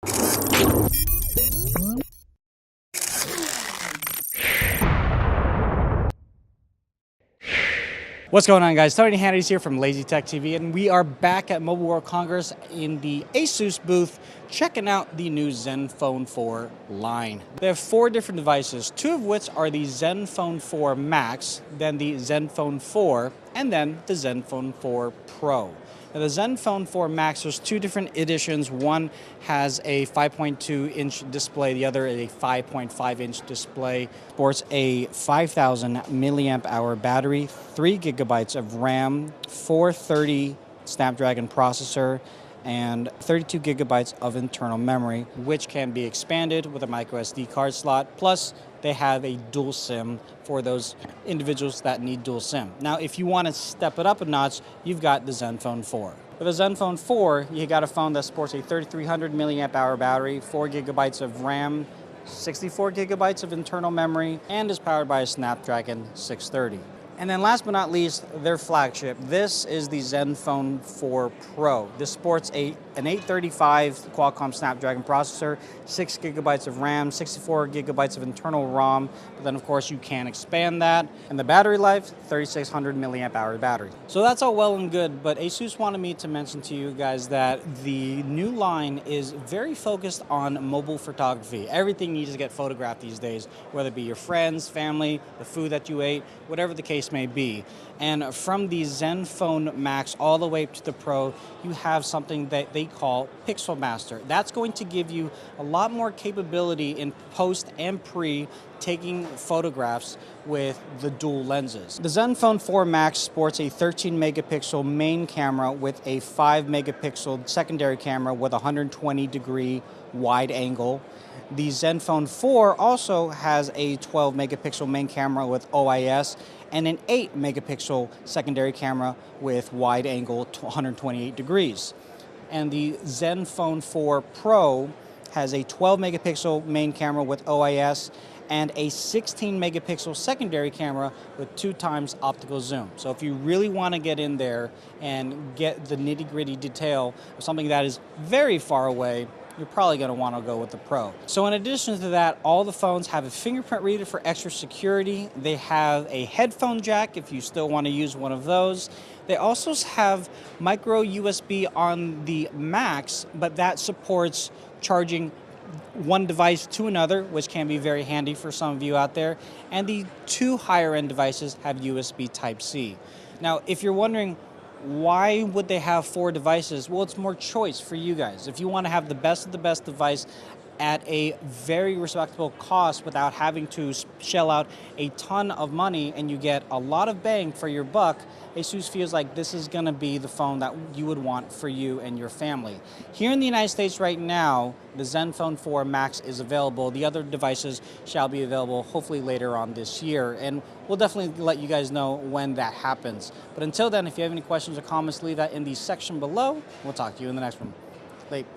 What's going on, guys? Tony Hannity's here from Lazy Tech TV, and we are back at Mobile World Congress in the Asus booth checking out the new ZenFone 4 line. They have 4 different devices, 2 of which are the ZenFone 4 Max, then the ZenFone 4, and then the ZenFone 4 Pro. Now, the ZenFone 4 Max, there's 2 different editions. One has a 5.2-inch display, the other is a 5.5-inch display. Sports a 5,000 milliamp hour battery, 3 gigabytes of RAM, 430 Snapdragon processor, and 32 gigabytes of internal memory, which can be expanded with a micro SD card slot. Plus, they have a dual SIM for those individuals that need dual SIM. Now, if you want to step it up a notch, you've got the ZenFone 4. With the ZenFone 4, you got a phone that sports a 3,300 milliamp hour battery, 4 gigabytes of RAM, 64 gigabytes of internal memory, and is powered by a Snapdragon 630. And then last but not least, their flagship. This is the ZenFone 4 Pro. This sports an 835 Qualcomm Snapdragon processor, 6 gigabytes of RAM, 64 gigabytes of internal ROM, but then of course you can expand that. And the battery life, 3,600 milliamp hour battery. So that's all well and good, but Asus wanted me to mention to you guys that the new line is very focused on mobile photography. Everything needs to get photographed these days, whether it be your friends, family, the food that you ate, whatever the case may be. And from the ZenFone Max all the way to the Pro, you have something that they call Pixel Master. That's going to give you a lot more capability in post and pre taking photographs with the dual lenses. The ZenFone 4 Max sports a 13 megapixel main camera with a 5 megapixel secondary camera with 120 degree wide angle. The ZenFone 4 also has a 12 megapixel main camera with OIS and an 8 megapixel secondary camera with wide angle 128 degrees. And the ZenFone 4 Pro has a 12 megapixel main camera with OIS and a 16 megapixel secondary camera with 2 times optical zoom. So if you really want to get in there and get the nitty-gritty detail of something that is very far away, you're probably going to want to go with the Pro. So in addition to that, all the phones have a fingerprint reader for extra security. They have a headphone jack if you still want to use one of those. They also have micro USB on the Max, but that supports charging one device to another, which can be very handy for some of you out there. And the 2 higher end devices have USB Type-C. Now, if you're wondering, why would they have 4 devices? Well, it's more choice for you guys. If you want to have the best of the best device at a very respectable cost without having to shell out a ton of money and you get a lot of bang for your buck, Asus feels like this is going to be the phone that you would want for you and your family. Here in the United States right now, the ZenFone 4 Max is available. The other devices shall be available hopefully later on this year, and we'll definitely let you guys know when that happens. But until then, if you have any questions or comments, leave that in the section below. We'll talk to you in the next one. Later.